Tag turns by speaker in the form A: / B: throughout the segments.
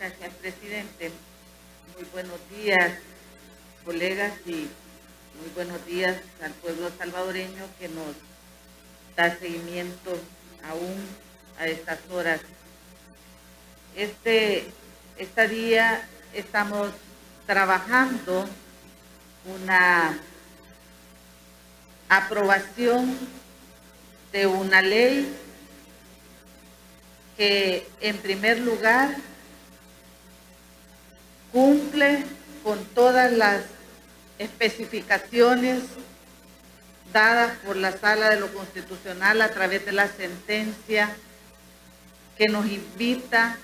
A: Gracias, presidente. Muy buenos días, colegas, y muy buenos días al pueblo salvadoreño que nos da seguimiento aún a estas horas. Este día estamos trabajando una aprobación de una ley que, en primer lugar, cumple con todas las especificaciones dadas por la Sala de lo Constitucional a través de la sentencia que nos invita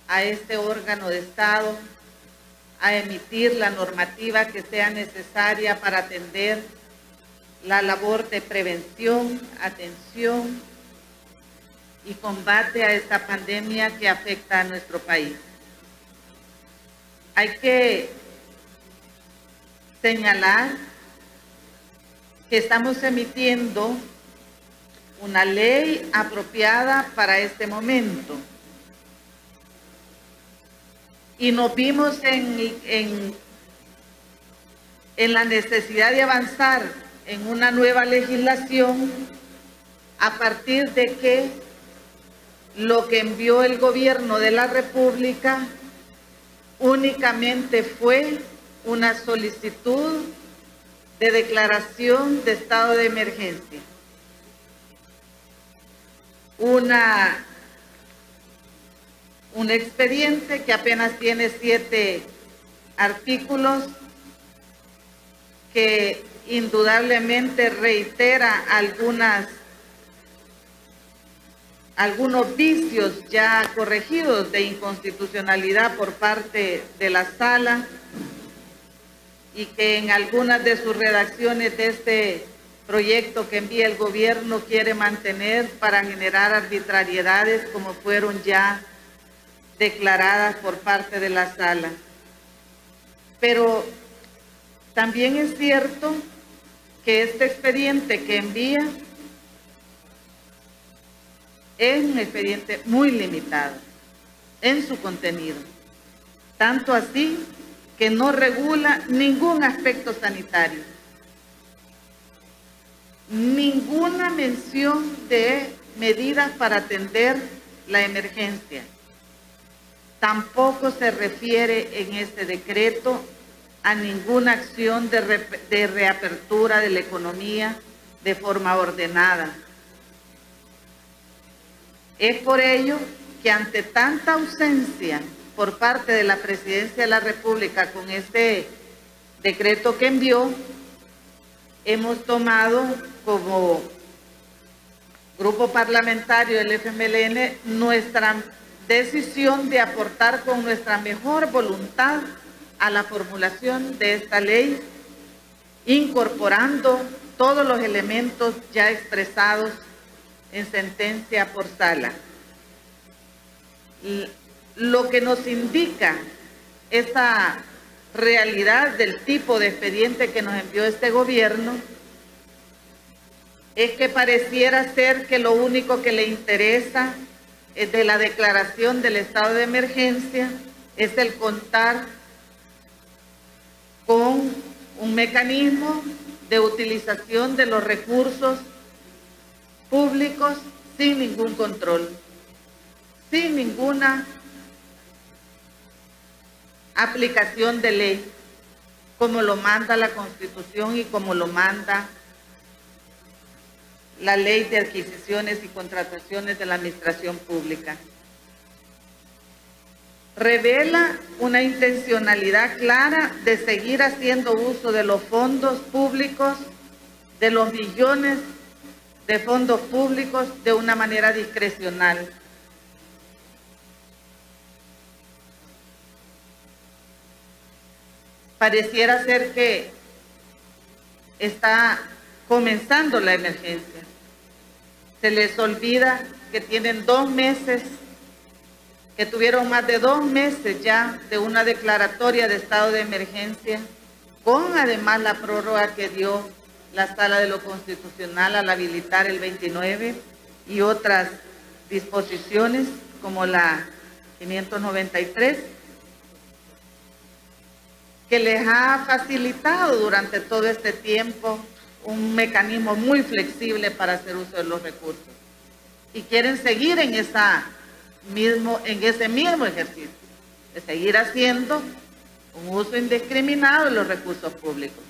A: a este órgano de Estado a emitir la normativa que sea necesaria para atender la labor de prevención, atención y combate a esta pandemia que afecta a nuestro país. Hay que señalar que estamos emitiendo una ley apropiada para este momento. Y nos vimos en la necesidad de avanzar en una nueva legislación a partir de que lo que envió el gobierno de la República únicamente fue una solicitud de declaración de estado de emergencia. Un expediente que apenas tiene 7 artículos, que indudablemente reitera algunos vicios ya corregidos de inconstitucionalidad por parte de la Sala, y que en algunas de sus redacciones de este proyecto que envía el gobierno quiere mantener para generar arbitrariedades como fueron ya declaradas por parte de la Sala. Pero también es cierto que este expediente que envía es un expediente muy limitado en su contenido, tanto así que no regula ningún aspecto sanitario, ninguna mención de medidas para atender la emergencia. Tampoco se refiere en este decreto a ninguna acción de reapertura de la economía de forma ordenada. Es por ello que, ante tanta ausencia por parte de la Presidencia de la República con este decreto que envió, hemos tomado como grupo parlamentario del FMLN nuestra decisión de aportar con nuestra mejor voluntad a la formulación de esta ley, incorporando todos los elementos ya expresados en sentencia por Sala. Lo que nos indica esta realidad del tipo de expediente que nos envió este gobierno es que pareciera ser que lo único que le interesa de la declaración del estado de emergencia es el contar con un mecanismo de utilización de los recursos públicos sin ningún control, sin ninguna aplicación de ley, como lo manda la Constitución y como lo manda la Ley de Adquisiciones y Contrataciones de la Administración Pública. Revela una intencionalidad clara de seguir haciendo uso de los fondos públicos, de los millones de fondos públicos, de una manera discrecional. Pareciera ser que está comenzando la emergencia. Se les olvida que tienen 2 meses, que tuvieron más de 2 meses ya de una declaratoria de estado de emergencia, con además la prórroga que dio la Sala de lo Constitucional al habilitar el 29 y otras disposiciones como la 593, que les ha facilitado durante todo este tiempo un mecanismo muy flexible para hacer uso de los recursos. Y quieren seguir en ese mismo ejercicio, de seguir haciendo un uso indiscriminado de los recursos públicos.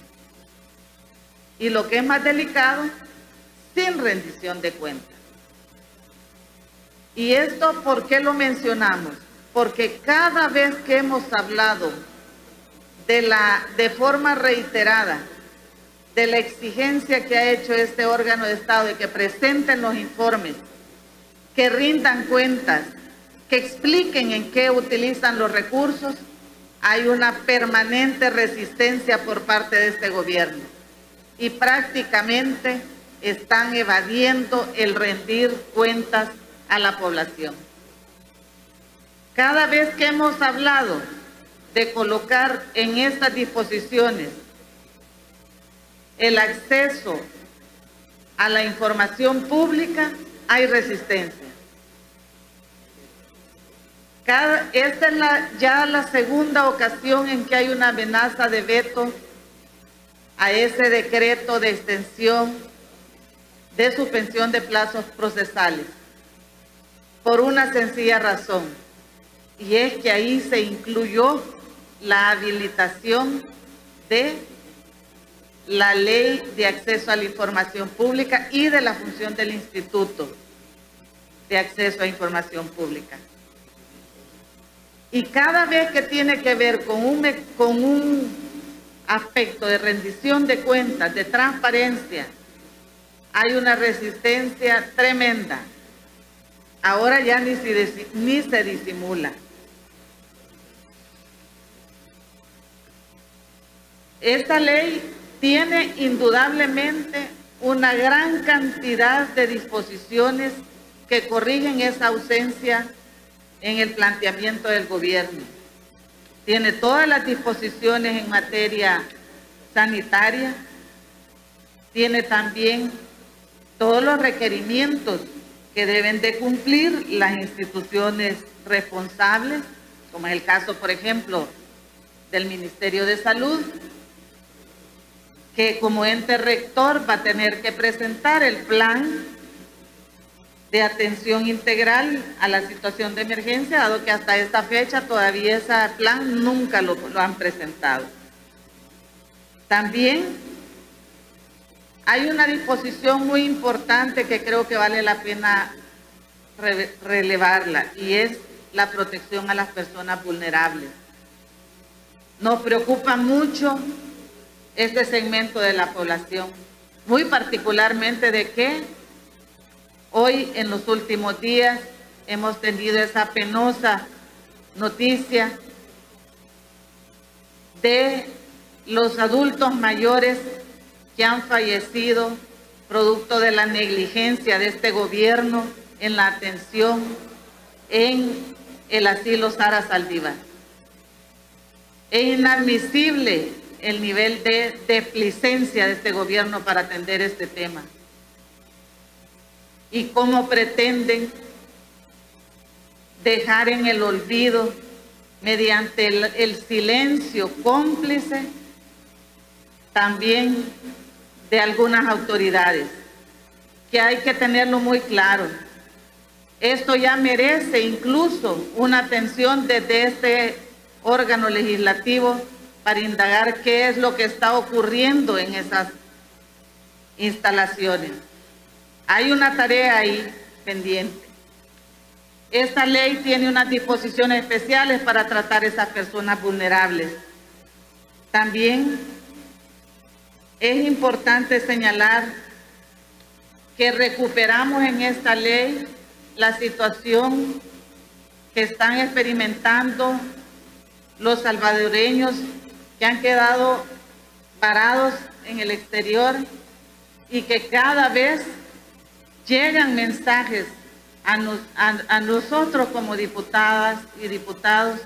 A: Y lo que es más delicado, sin rendición de cuentas. Y esto, ¿por qué lo mencionamos? Porque cada vez que hemos hablado de forma reiterada de la exigencia que ha hecho este órgano de Estado de que presenten los informes, que rindan cuentas, que expliquen en qué utilizan los recursos, hay una permanente resistencia por parte de este gobierno y prácticamente están evadiendo el rendir cuentas a la población. Cada vez que hemos hablado de colocar en estas disposiciones el acceso a la información pública, hay resistencia. Esta es ya la segunda ocasión en que hay una amenaza de veto a ese decreto de extensión de suspensión de plazos procesales, por una sencilla razón, y es que ahí se incluyó la habilitación de la Ley de Acceso a la Información Pública y de la función del Instituto de Acceso a Información Pública. Y cada vez que tiene que ver con un aspecto de rendición de cuentas, de transparencia, hay una resistencia tremenda. Ahora ya ni se disimula. Esta ley tiene indudablemente una gran cantidad de disposiciones que corrigen esa ausencia en el planteamiento del gobierno. Tiene todas las disposiciones en materia sanitaria, tiene también todos los requerimientos que deben de cumplir las instituciones responsables, como es el caso, por ejemplo, del Ministerio de Salud, que como ente rector va a tener que presentar el plan de atención integral a la situación de emergencia, dado que hasta esta fecha todavía ese plan nunca lo han presentado. También hay una disposición muy importante que creo que vale la pena relevarla, y es la protección a las personas vulnerables. Nos preocupa mucho este segmento de la población, muy particularmente de que hoy en los últimos días hemos tenido esa penosa noticia de los adultos mayores que han fallecido producto de la negligencia de este gobierno en la atención en el asilo Sara Saldívar. Es inadmisible el nivel de displicencia de este gobierno para atender este tema. Y cómo pretenden dejar en el olvido, mediante el silencio cómplice también de algunas autoridades, que hay que tenerlo muy claro. Esto ya merece incluso una atención desde este órgano legislativo para indagar qué es lo que está ocurriendo en esas instalaciones. Hay una tarea ahí pendiente. Esta ley tiene unas disposiciones especiales para tratar a esas personas vulnerables. También es importante señalar que recuperamos en esta ley la situación que están experimentando los salvadoreños que han quedado varados en el exterior y que cada vez llegan mensajes a nosotros como diputadas y diputados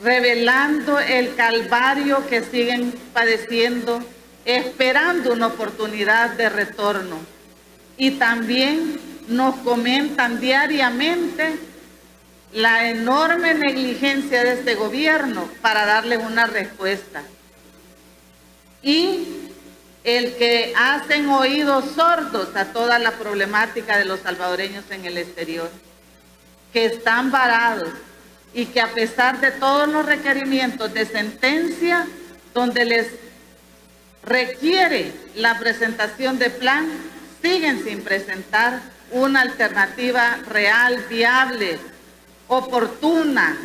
A: revelando el calvario que siguen padeciendo, esperando una oportunidad de retorno. Y también nos comentan diariamente la enorme negligencia de este gobierno para darle una respuesta. Y el que hacen oídos sordos a toda la problemática de los salvadoreños en el exterior, que están varados y que a pesar de todos los requerimientos de sentencia donde les requiere la presentación de plan, siguen sin presentar una alternativa real, viable, oportuna,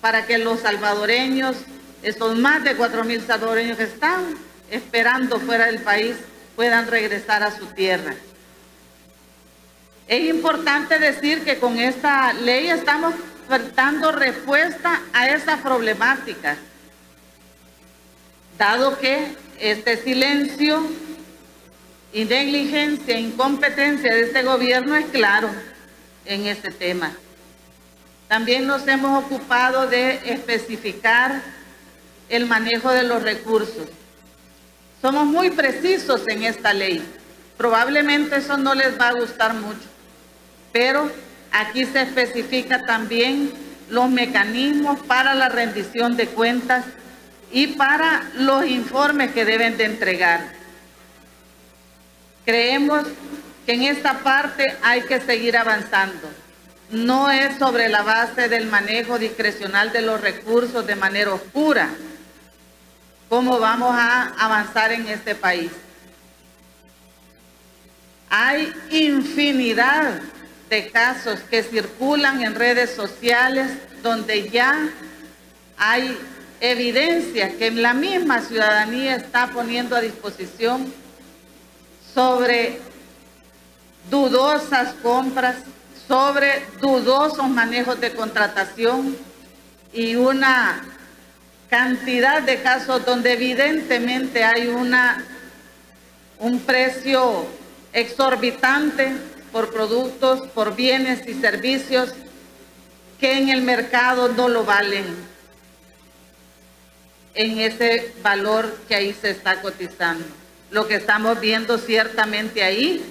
A: para que los salvadoreños, esos más de 4.000 salvadoreños que están esperando fuera del país, puedan regresar a su tierra. Es importante decir que con esta ley estamos dando respuesta a esa problemática, dado que este silencio y negligencia, incompetencia de este gobierno es claro en este tema. También nos hemos ocupado de especificar el manejo de los recursos. Somos muy precisos en esta ley. Probablemente eso no les va a gustar mucho, pero aquí se especifica también los mecanismos para la rendición de cuentas y para los informes que deben de entregar. Creemos que en esta parte hay que seguir avanzando. No es sobre la base del manejo discrecional de los recursos de manera oscura cómo vamos a avanzar en este país. Hay infinidad de casos que circulan en redes sociales donde ya hay evidencia que la misma ciudadanía está poniendo a disposición sobre dudosas compras, sobre dudosos manejos de contratación y una cantidad de casos donde evidentemente hay un precio exorbitante por productos, por bienes y servicios que en el mercado no lo valen en ese valor que ahí se está cotizando. Lo que estamos viendo ciertamente ahí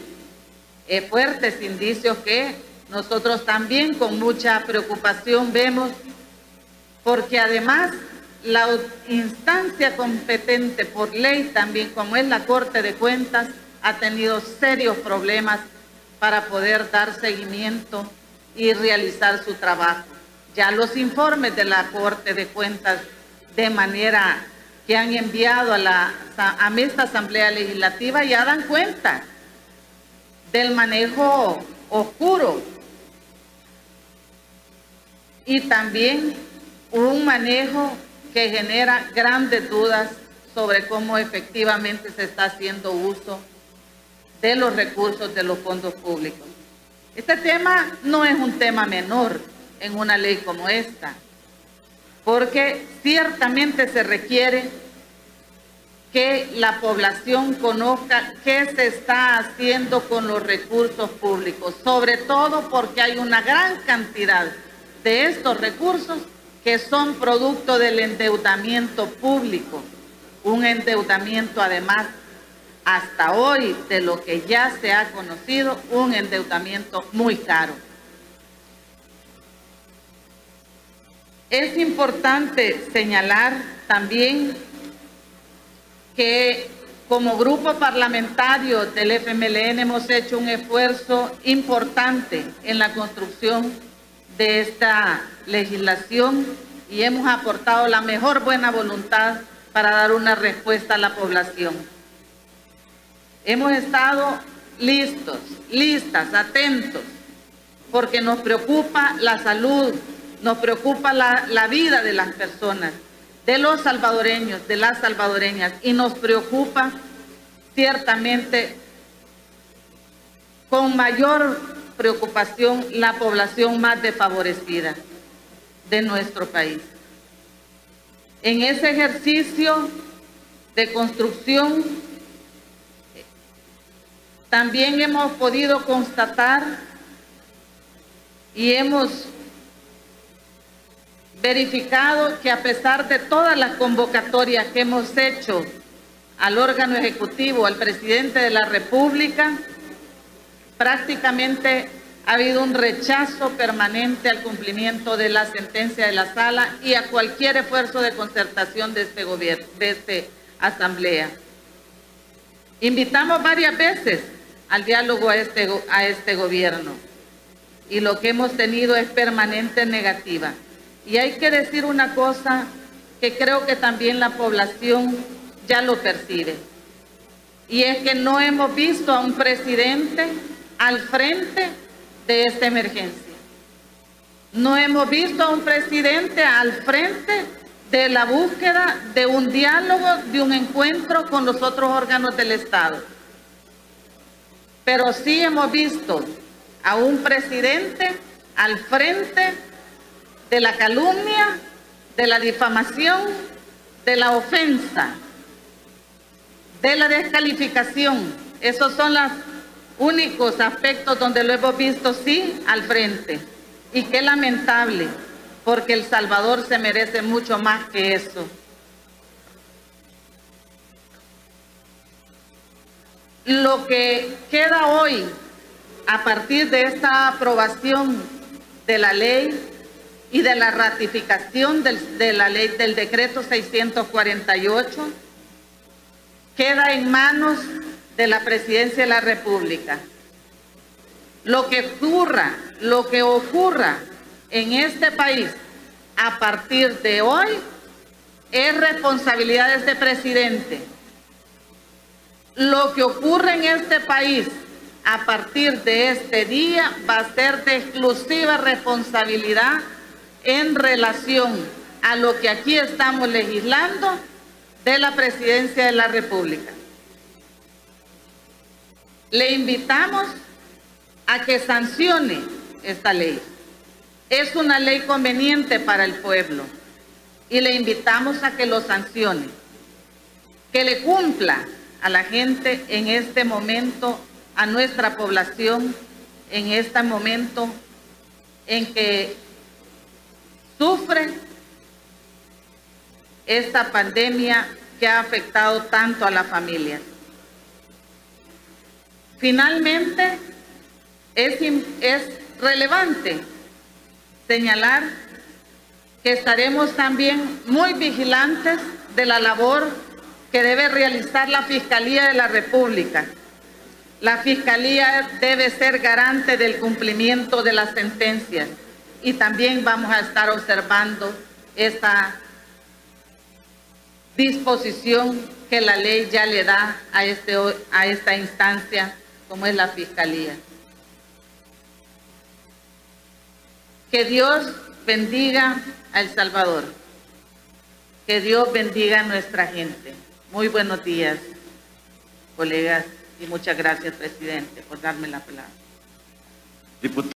A: es fuertes indicios que nosotros también con mucha preocupación vemos, porque además la instancia competente por ley también, como es la Corte de Cuentas, ha tenido serios problemas para poder dar seguimiento y realizar su trabajo. Ya los informes de la Corte de Cuentas de manera que han enviado a esta Asamblea Legislativa ya dan cuenta del manejo oscuro y también un manejo que genera grandes dudas sobre cómo efectivamente se está haciendo uso de los recursos de los fondos públicos. Este tema no es un tema menor en una ley como esta, porque ciertamente se requiere que la población conozca qué se está haciendo con los recursos públicos, sobre todo porque hay una gran cantidad de estos recursos que son producto del endeudamiento público, un endeudamiento además hasta hoy, de lo que ya se ha conocido, un endeudamiento muy caro. Es importante señalar también que como grupo parlamentario del FMLN hemos hecho un esfuerzo importante en la construcción de esta legislación y hemos aportado la mejor buena voluntad para dar una respuesta a la población. Hemos estado listos, listas, atentos, porque nos preocupa la salud, nos preocupa la vida de las personas, de los salvadoreños, de las salvadoreñas, y nos preocupa ciertamente con mayor preocupación la población más desfavorecida de nuestro país. En ese ejercicio de construcción también hemos podido constatar y hemos verificado que a pesar de todas las convocatorias que hemos hecho al órgano ejecutivo, al presidente de la República, prácticamente ha habido un rechazo permanente al cumplimiento de la sentencia de la sala y a cualquier esfuerzo de concertación de este gobierno, de esta asamblea. Invitamos varias veces al diálogo a este gobierno y lo que hemos tenido es permanente negativa. Y hay que decir una cosa que creo que también la población ya lo percibe, y es que no hemos visto a un presidente al frente de esta emergencia. No hemos visto a un presidente al frente de la búsqueda de un diálogo, de un encuentro con los otros órganos del Estado. Pero sí hemos visto a un presidente al frente de la calumnia, de la difamación, de la ofensa, de la descalificación. Esos son los únicos aspectos donde lo hemos visto sí al frente. Y qué lamentable, porque El Salvador se merece mucho más que eso. Lo que queda hoy, a partir de esta aprobación de la ley y de la ratificación de la ley del decreto 648, queda en manos de la Presidencia de la República. Lo que ocurra en este país a partir de hoy es responsabilidad de este presidente. Lo que ocurre en este país a partir de este día va a ser de exclusiva responsabilidad en relación a lo que aquí estamos legislando de la Presidencia de la República. Le invitamos a que sancione esta ley. Es una ley conveniente para el pueblo y le invitamos a que lo sancione, que le cumpla a la gente en este momento, a nuestra población, en este momento en que sufre esta pandemia que ha afectado tanto a la familia. Finalmente, es relevante señalar que estaremos también muy vigilantes de la labor que debe realizar la Fiscalía de la República. La Fiscalía debe ser garante del cumplimiento de las sentencias y también vamos a estar observando esta disposición que la ley ya le da a esta instancia como es la Fiscalía. Que Dios bendiga a El Salvador. Que Dios bendiga a nuestra gente. Muy buenos días, colegas, y muchas gracias, presidente, por darme la palabra.